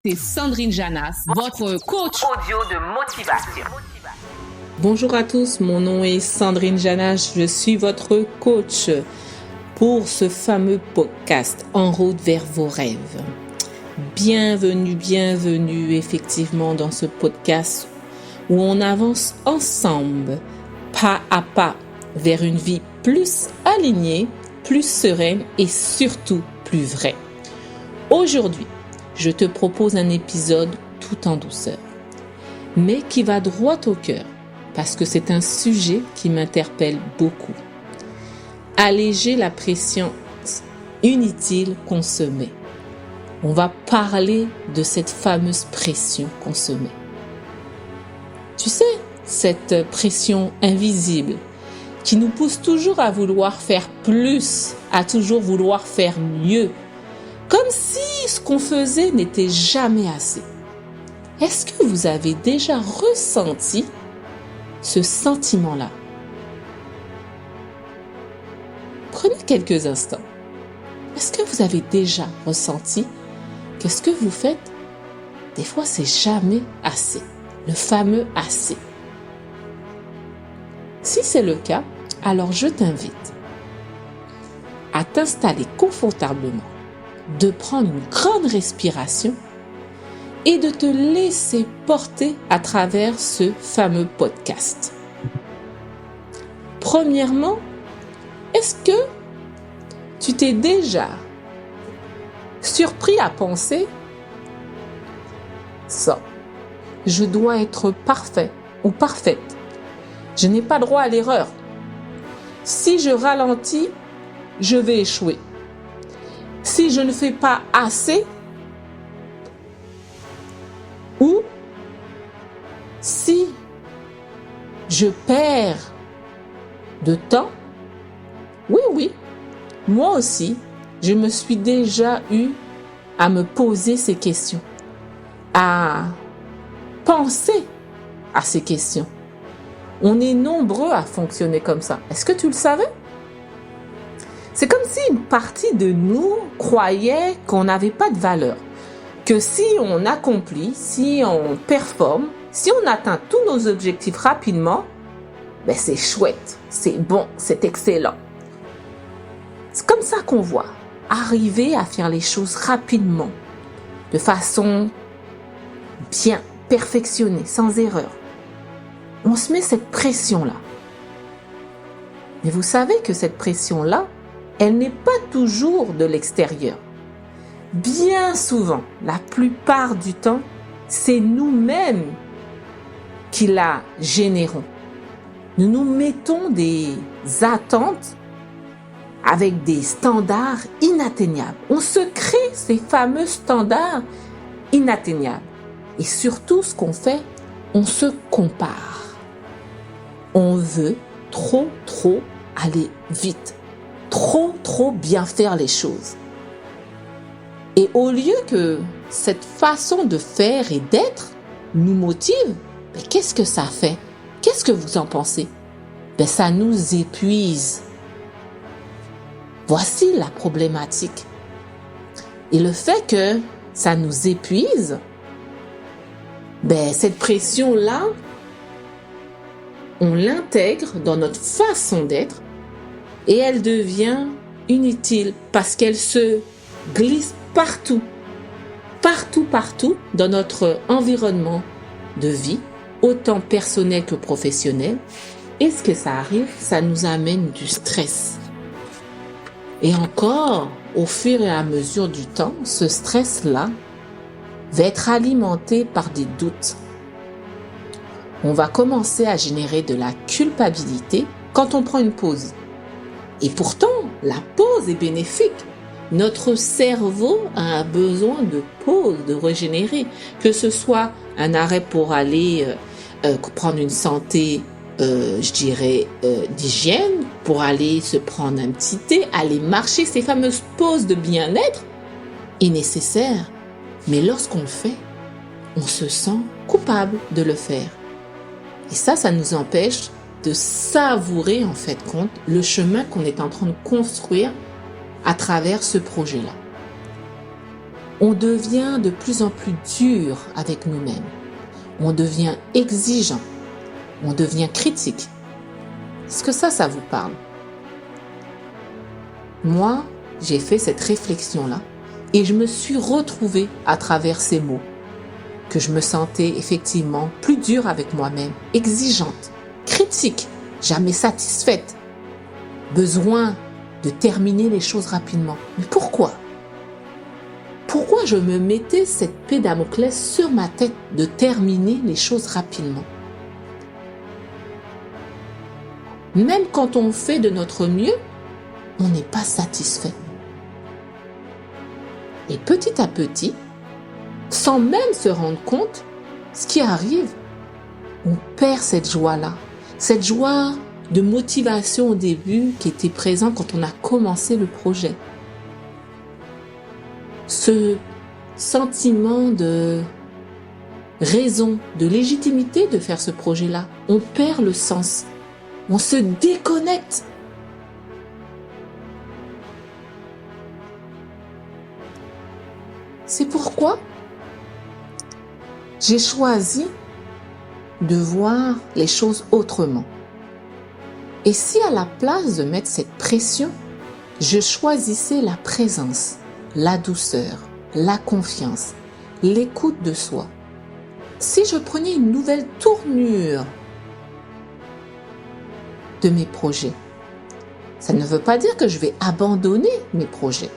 C'est Sandrine Janas, votre coach audio de motivation. Bonjour à tous, mon nom est Sandrine Janas, je suis votre coach pour ce fameux podcast En route vers vos rêves. Bienvenue effectivement dans ce podcast où on avance ensemble, pas à pas, vers une vie plus alignée, plus sereine et surtout plus vraie. Aujourd'hui, je te propose un épisode tout en douceur, mais qui va droit au cœur, parce que c'est un sujet qui m'interpelle beaucoup. Alléger la pression inutile qu'on se met. On va parler de cette fameuse pression qu'on se met. Tu sais, cette pression invisible qui nous pousse toujours à vouloir faire plus, à toujours vouloir faire mieux, comme si ce qu'on faisait n'était jamais assez. Est-ce que vous avez déjà ressenti ce sentiment-là? Prenez quelques instants. Est-ce que vous avez déjà ressenti que ce que vous faites, des fois, c'est jamais assez? Le fameux assez. Si c'est le cas, alors je t'invite à t'installer confortablement, de prendre une grande respiration et de te laisser porter à travers ce fameux podcast. Premièrement, est-ce que tu t'es déjà surpris à penser ça? Je dois être parfait ou parfaite. Je n'ai pas droit à l'erreur. Si je ralentis, je vais échouer. Si je ne fais pas assez, ou si je perds de temps, oui, moi aussi, je me suis déjà eu à me poser ces questions, à penser à ces questions. On est nombreux à fonctionner comme ça. Est-ce que tu le savais? C'est comme si une partie de nous croyait qu'on n'avait pas de valeur. Que si on accomplit, si on performe, si on atteint tous nos objectifs rapidement, c'est chouette, c'est bon, c'est excellent. C'est comme ça qu'on voit. Arriver à faire les choses rapidement, de façon bien perfectionnée, sans erreur. On se met cette pression-là. Mais vous savez que cette pression-là, elle n'est pas toujours de l'extérieur. Bien souvent, la plupart du temps, c'est nous-mêmes qui la générons. Nous nous mettons des attentes avec des standards inatteignables. On se crée ces fameux standards inatteignables. Et surtout, ce qu'on fait, on se compare. On veut trop aller vite. Trop bien faire les choses. Et au lieu que cette façon de faire et d'être nous motive, qu'est-ce que ça fait? Qu'est-ce que vous en pensez? Ça nous épuise. Voici la problématique. Et le fait que ça nous épuise, cette pression-là, on l'intègre dans notre façon d'être et elle devient inutile parce qu'elle se glisse partout dans notre environnement de vie, autant personnel que professionnel. Et ce que ça arrive, ça nous amène du stress. Et encore, au fur et à mesure du temps, ce stress-là va être alimenté par des doutes. On va commencer à générer de la culpabilité quand on prend une pause. Et pourtant, la pause est bénéfique. Notre cerveau a besoin de pause, de régénérer. Que ce soit un arrêt pour aller prendre une santé, d'hygiène, pour aller se prendre un petit thé, aller marcher, ces fameuses pauses de bien-être, est nécessaire. Mais lorsqu'on le fait, on se sent coupable de le faire. Et ça nous empêche de savourer, en fait, le chemin qu'on est en train de construire à travers ce projet-là. On devient de plus en plus dur avec nous-mêmes. On devient exigeant. On devient critique. Est-ce que ça vous parle? Moi, j'ai fait cette réflexion-là et je me suis retrouvée à travers ces mots que je me sentais effectivement plus dure avec moi-même, exigeante, critique, jamais satisfaite, besoin de terminer les choses rapidement. Mais pourquoi? Pourquoi je me mettais cette épée de Damoclès sur ma tête de terminer les choses rapidement? Même quand on fait de notre mieux, on n'est pas satisfait. Et petit à petit, sans même se rendre compte, ce qui arrive, on perd cette joie-là. Cette joie de motivation au début qui était présente quand on a commencé le projet. Ce sentiment de raison, de légitimité de faire ce projet-là, on perd le sens. On se déconnecte. C'est pourquoi j'ai choisi de voir les choses autrement. Et si à la place de mettre cette pression, je choisissais la présence, la douceur, la confiance, l'écoute de soi. Si je prenais une nouvelle tournure de mes projets, ça ne veut pas dire que je vais abandonner mes projets,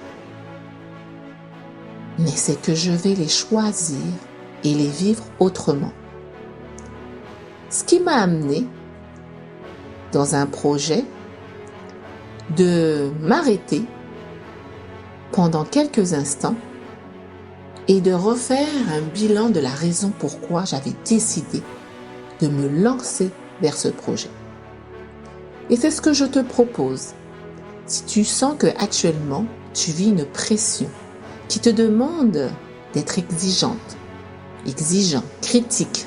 mais c'est que je vais les choisir et les vivre autrement. Ce qui m'a amené dans un projet de m'arrêter pendant quelques instants et de refaire un bilan de la raison pourquoi j'avais décidé de me lancer vers ce projet. Et c'est ce que je te propose. Si tu sens que actuellement tu vis une pression qui te demande d'être exigeant, critique,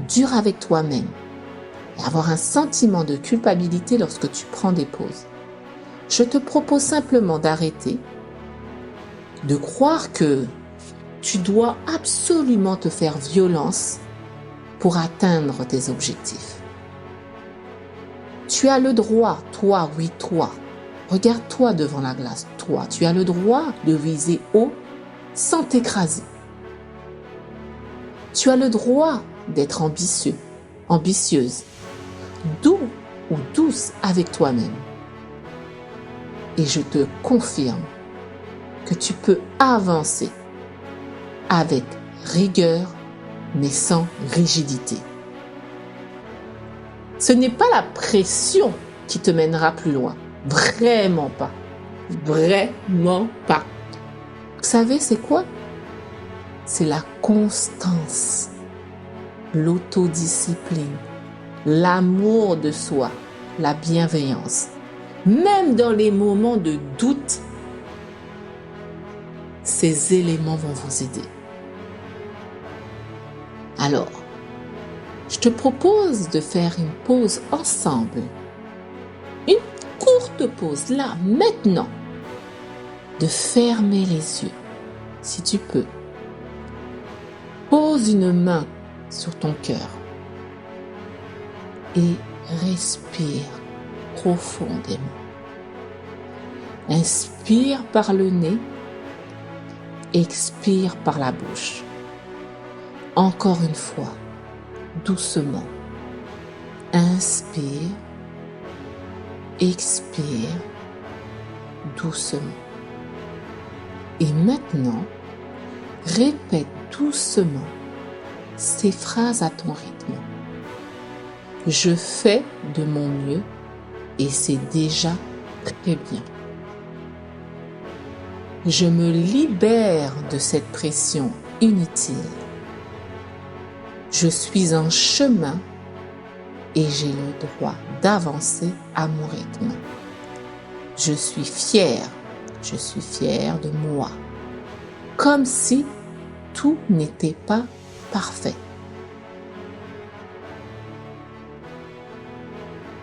dur avec toi-même et avoir un sentiment de culpabilité lorsque tu prends des pauses, je te propose simplement d'arrêter de croire que tu dois absolument te faire violence pour atteindre tes objectifs. Tu as le droit, toi, regarde-toi devant la glace, toi, tu as le droit de viser haut sans t'écraser. Tu as le droit d'être ambitieux, ambitieuse, doux ou douce avec toi-même. Et je te confirme que tu peux avancer avec rigueur, mais sans rigidité. Ce n'est pas la pression qui te mènera plus loin. Vraiment pas. Vraiment pas. Vous savez, c'est quoi? C'est la constance, l'autodiscipline, l'amour de soi, la bienveillance. Même dans les moments de doute, ces éléments vont vous aider. Alors, je te propose de faire une pause ensemble. Une courte pause, là, maintenant. De fermer les yeux, si tu peux. Pose une main sur ton cœur. Et respire profondément. Inspire par le nez. Expire par la bouche. Encore une fois, doucement. Inspire. Expire. Doucement. Et maintenant, répète doucement ces phrases à ton rythme. Je fais de mon mieux et c'est déjà très bien. Je me libère de cette pression inutile. Je suis en chemin et j'ai le droit d'avancer à mon rythme. Je suis fière de moi. Comme si tout n'était pas parfait.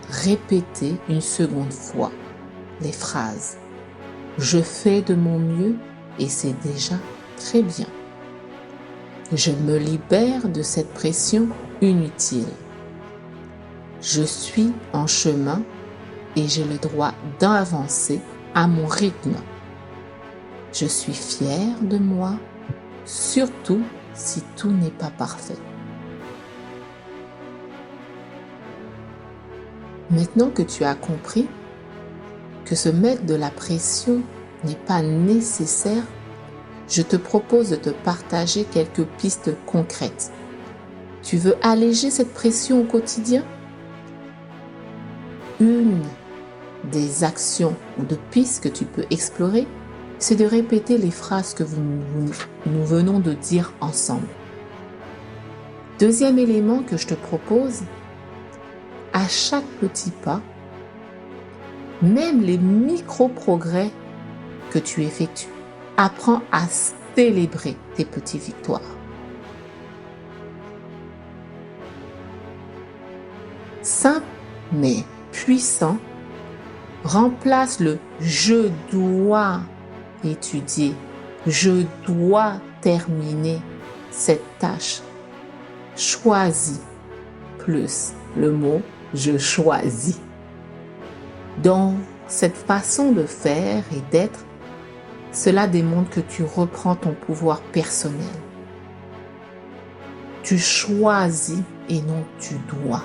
Répétez une seconde fois les phrases. Je fais de mon mieux et c'est déjà Très bien. Je me libère de cette pression inutile. Je suis en chemin et j'ai le droit d'avancer à mon rythme. Je suis fière de moi, surtout si tout n'est pas parfait. Maintenant que tu as compris que se mettre de la pression n'est pas nécessaire, je te propose de te partager quelques pistes concrètes. Tu veux alléger cette pression au quotidien? Une des actions ou de pistes que tu peux explorer, c'est de répéter les phrases que nous venons de dire ensemble. Deuxième élément que je te propose, à chaque petit pas, même les micro-progrès que tu effectues, apprends à célébrer tes petites victoires. Simple mais puissant, remplace le « je dois » étudier, je dois terminer cette tâche. Choisis plus le mot je choisis. Dans cette façon de faire et d'être, cela démontre que tu reprends ton pouvoir personnel. Tu choisis et non tu dois.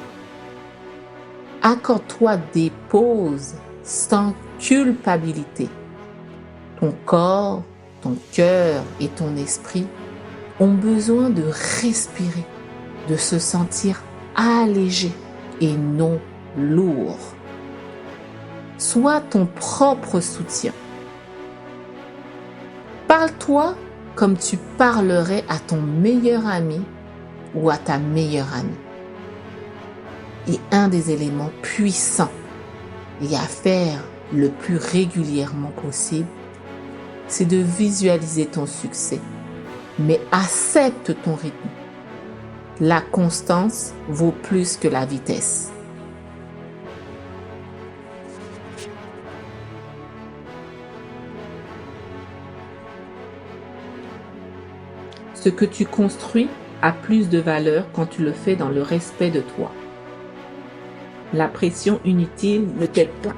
Accorde-toi des pauses sans culpabilité. Ton corps, ton cœur et ton esprit ont besoin de respirer, de se sentir allégé et non lourd. Sois ton propre soutien. Parle-toi comme tu parlerais à ton meilleur ami ou à ta meilleure amie. Et un des éléments puissants et à faire le plus régulièrement possible, c'est de visualiser ton succès, mais accepte ton rythme. La constance vaut plus que la vitesse. Ce que tu construis a plus de valeur quand tu le fais dans le respect de toi. La pression inutile ne t'aide pas.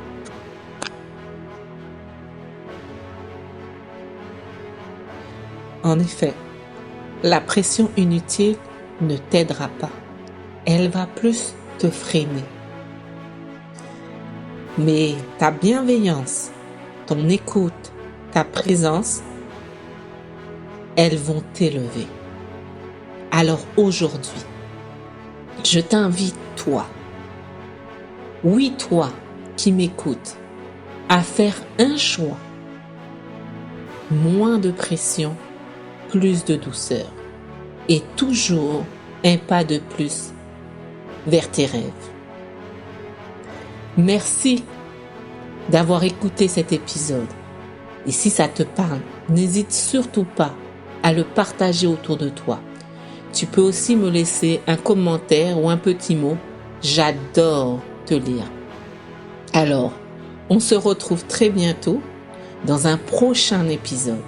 En effet, la pression inutile ne t'aidera pas. Elle va plus te freiner. Mais ta bienveillance, ton écoute, ta présence, elles vont t'élever. Alors aujourd'hui, je t'invite, toi, oui toi qui m'écoutes, à faire un choix. Moins de pression, plus de douceur et toujours un pas de plus vers tes rêves. Merci d'avoir écouté cet épisode. Et si ça te parle, n'hésite surtout pas à le partager autour de toi. Tu peux aussi me laisser un commentaire ou un petit mot. J'adore te lire. Alors, on se retrouve très bientôt dans un prochain épisode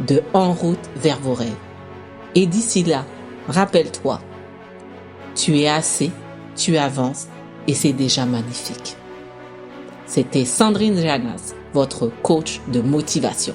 de En route vers vos rêves. Et d'ici là, rappelle-toi, tu es assez, tu avances et c'est déjà magnifique. C'était Sandrine Janas, votre coach de motivation.